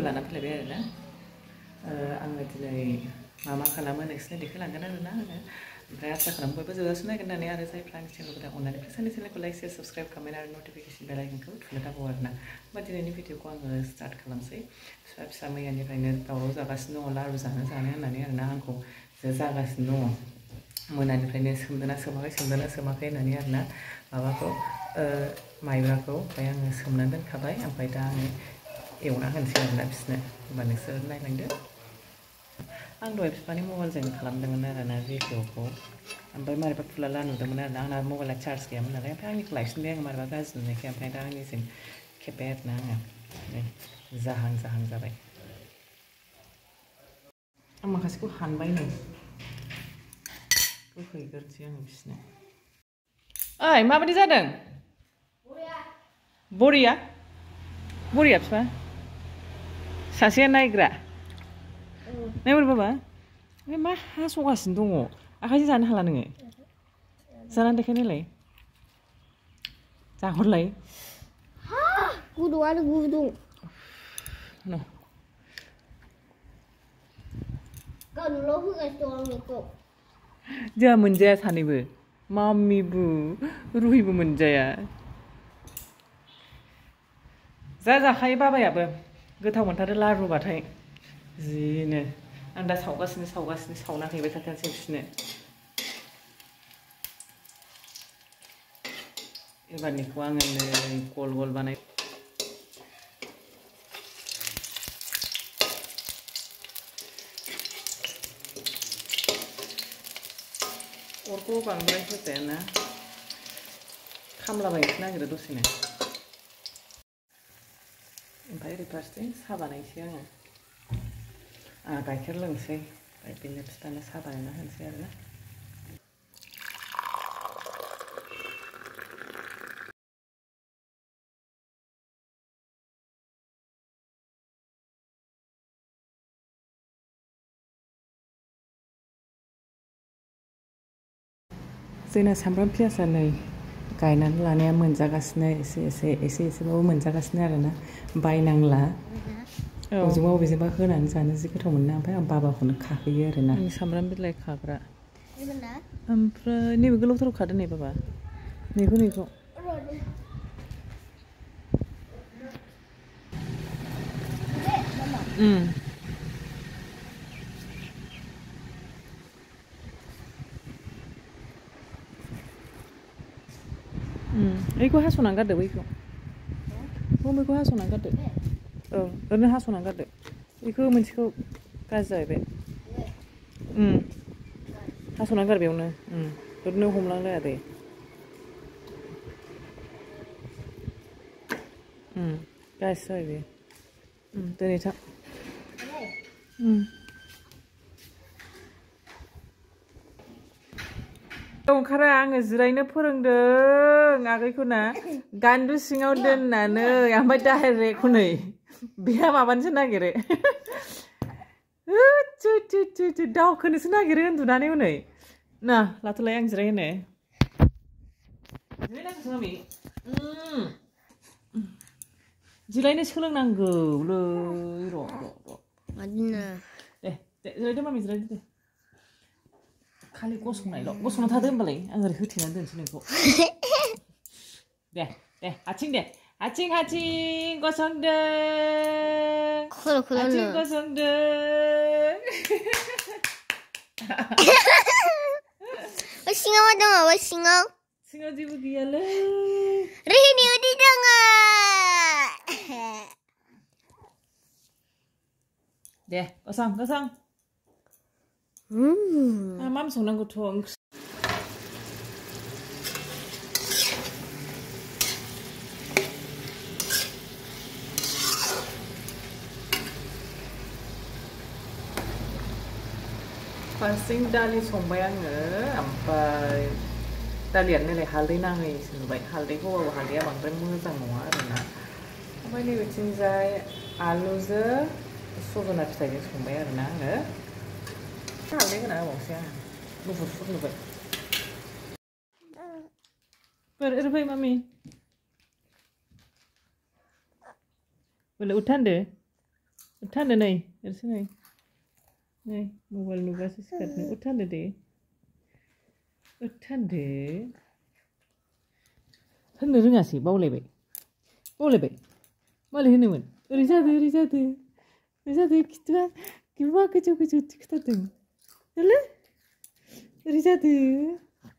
लाना फैलायबाय आरोना आङो दिनै मा खालामो नोंसोरनो देखायलांगोन आरोना आङो ओमफ्राय आसा खालामो बयबो जोबजासिम नायगोन होननानै आरो जायफ्रा आंनि चेनेलखौ अननानै प्लिज चेनेलखौ लाइक शेयार साबस्क्राइब खालामनाय आरो नटिफिकेसन बेल आइकनखौ थुनो दाबाव आरोना होमबा दिनैनि भिडिअखौ आङो स्टार्ट खालामसै फिसा मैयानिफ्रायनो दावराव जागासिनो दङ लारु जानो होननानै आरोना आंखौ जागासिनो दङ मोनानिफ्रायनो सोमदोना सोमाखै होननानै आरोना माबाखौ माइब्राखौ ओमफ्राय आङो सोमनानै दोनखाबाय ओमफ्राय दा आङो एवना होनोसै आरोना बिसोरनो होमबा नोंसोर नायलांदो आं दहाय बिफानि मबाइलजों खालामदोंमोन आरोना भिडिअखौ ओमफ्राय मारैबा फुलाला नुदोंमोन आरोना आंना मबाइला चार्ज गैयामोन नालाय ओमफ्राय आंनिखौ लायफिनबाय आङो मारैबा गाज्रि नुनायखाय ओमफ्राय दा आंनिजों खेब्बाय आरोना आङो नै जाहां जाबाय आं माखासेखौ हानबाय नै होफैग्रोनोसै आङो बिसोरनो ओइ माबायदि जादों बरिया बिफा सासेया नायग्रा नायहर बाबा मा हास'गासिनो दङ आखाइजों जानो हाला नोङो जानानै देखायनायलाय जाहरलाय गुदुंआनो गुदुं गावनोल' होगासिनो दं आं बेखौ जोंहा मोनजाया सानैबो माम्मिबो रुहिबो मोनजाया जाखायो बाबायाबो गोथाव मोनथारो लारुबाथाय जिनो आं दा सावगासिनो सावना हैबाय थाथारसै बिसोरनो एबारनिखौ आङो नै गल बानाय अरखौ बांद्राय होजायाना खामलाबायनोसो नागिरो दसेनो ओमफ्राय ओरै फारसेथिं साहा बानायनोसै आङो गाइखेर लोंसै ओमफ्राय बेनो फिथानो साहा बानायना होनोसै आरोना जोंना सामब्राम पियासा नै गायनानै लानाया मोनजागासिनो एसेबाबो मोनजागासिनो आरोना बायनांला बबेजोंबा होनानै जानो जि गोथाव मोनो ओमफ्राय आं बाबाखौनो खाहैयो आरोना सामब्राम बिलाइ खाग्रा ओमफ्राय नैबे गोलावथाराव खादो नै बाबा नैखौ बैखौ हास'नानै गारदो बैखौ हास'नानै गारदो ओरैनो हास'नानै गारदो बेखौ मोनसेखौ गाज्रि जाहैबाय हास'नानै गार बेयावनो ओरैनो हमलांलाया दे गाज्रि जाबाय बेयो दिनै थाब ओंखारा आङो जिरायनो फोरोंदों आगैखौ ना गान्दु सिङाव दोननानै ओमफ्राय डाइरेक्ट हनै बेहा माबानोसो नागिरो दावखोनोसो नागिरो उन्दुनानै हनै ना लाथ'लाय आं जिरायहोनो जिरायनांगौसो जिरायनो सोलोंनांगौलै र' दे जिरायदो मामि जिरायदो दे खालि गसंना थादो होमबालाय आं ओरै होथेनानै दोनसै नोंखौ दे आथिं गसंदों आथिं गसंदों सिङाव मा दङ सिङाव जेबो गैयालै रिहिनि उदै दङ दे गसं माम संनांगौथ' ओंख्रि फार्स्टथिं दालि संबाय आङो ओमफ्राय दालियानो नालाय हालदै नाङैसो नुबाय हालदैखौ होबाबो हालदैया बांद्राय मोजां नङा आरोना ओमफ्राय नैबेथिंजाय आलुजों सजना फिथाइजों संबाय आरोना आङो हालदै होना होबावसै आङो गुफुर नुबाय ओरै फै मामि बोलो उठा होनदो Uthanda नै एरसो नै नै मबाइल नुबासो सिखारनो उथान्दो दे उथान्दो होननो रोङासै बावलायबाय मालाय होनोमोन ओरै जादो खिथुआ गिबा गोजौ थिखोथारदों हेलो ओरै जादो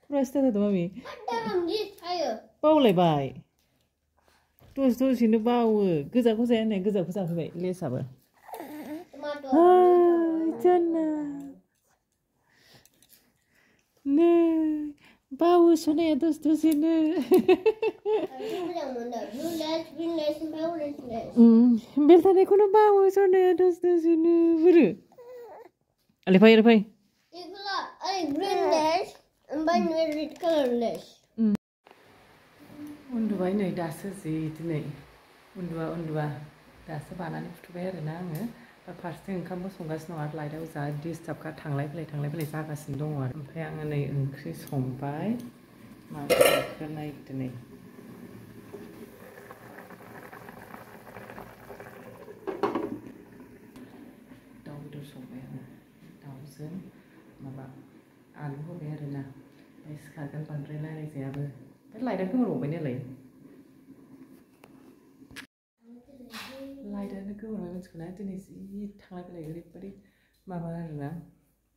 फरासो जादों मामि बावलायबाय दसेनो बावो गोजाखौ जाया होननाय गोजाखौ जाफैबाय लेसाबो janw नै बावो सनाया दसेनो बेल थानायखौनो बावो सनाया दसेनो बोरो फै उन्दुबाय नै दासो जि दिनै उन्दुवा दासो बानानै फुथुबाय आरोना आङो फारसेथिं ओंखामबो संगासिनो दं आरो लाइटआव जा डिस्टार्बखा थांलाय फैलाय जागासिनो दङ आरो ओमफ्राय आङो नै ओंख्रि संबाय मा संखो नायदो नै दाउ बेदर संबाय आङो दाउजों माबा आलु होबाय आरोना ओमफ्राय सिखारगोन बांद्राय रायज्लायजायाबो ओमफ्राय लाइटआ गोमोरबावबाय नालाय लाइटआनो गोमोरबाय मिथिगौना दिनै जि थांलाय फैलाय ओरैबायदि माबा आरोना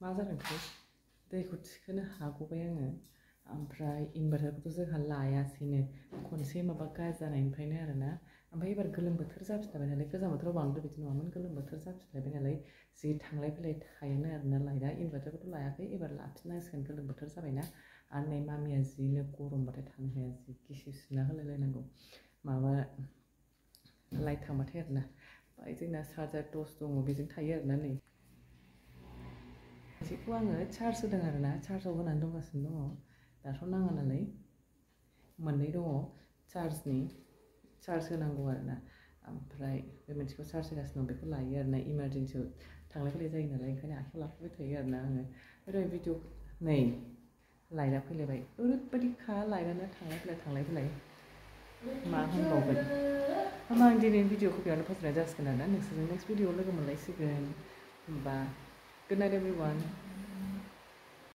मा जादोंथाय दैखौ थिखोनो हाग'बाय आङो ओमफ्राय इनभार्टारखौथ' जोंहा लायासैनो खनसे माबा गाज्रि जानायनिफ्रायनो आरोना ओमफ्राय एबार गोलोम बोथोर जाफिनलायबाय नालाय गोजां बोथोराव बांद्राय बिदि नङामोन गोलोम बोथोर जाफिनलायबाय नालाय जि थांलाय फैलाय थायोनो आरोना लाइटआ इनभार्टारखौथ' लायाखै एबार लाफिननांसिगोन गोलोम बोथोर जाबायना आरो नै मामिया जिनो गरमबाथाय थानो हाया जि गिसिब सुना होलायलायनांगौ माबा लाइट थांबाथाय आरोना ओमफ्राय जोंना चार्जार टर्च दङ बेजों थायो आरोना नै मोनसेखौ आङो चार्ज होदों आरोना चार्जआव होनानै दंगासिनो दङ दाथ' नाङा नालाय मोननै दङ चार्ज होनांगौ आरोना ओमफ्राय बे मोनसेखौ चार्ज होगासिनो दं बेखौ लायो आरोना इमारजेन्सियाव थांलाय फैलाय जायो नालाय ओंखायनो आखाइयाव लाफाबाय थायो आरोना आङो ओरै भिडिअ नै लाइटआ फैलायबाय ओरैबायदिखा लाइटआनो थांलाय फैलाय मा होनबावगोन होमबा आं दिनैनि भिडिअखौ बेयावनो फोजोबनाय जासिगोन आरोना नोंसोरजों नेक्स्ट भिडिअआव लोगो मोनलायसिगोन होमबा गुड नाइट एभ्रिवान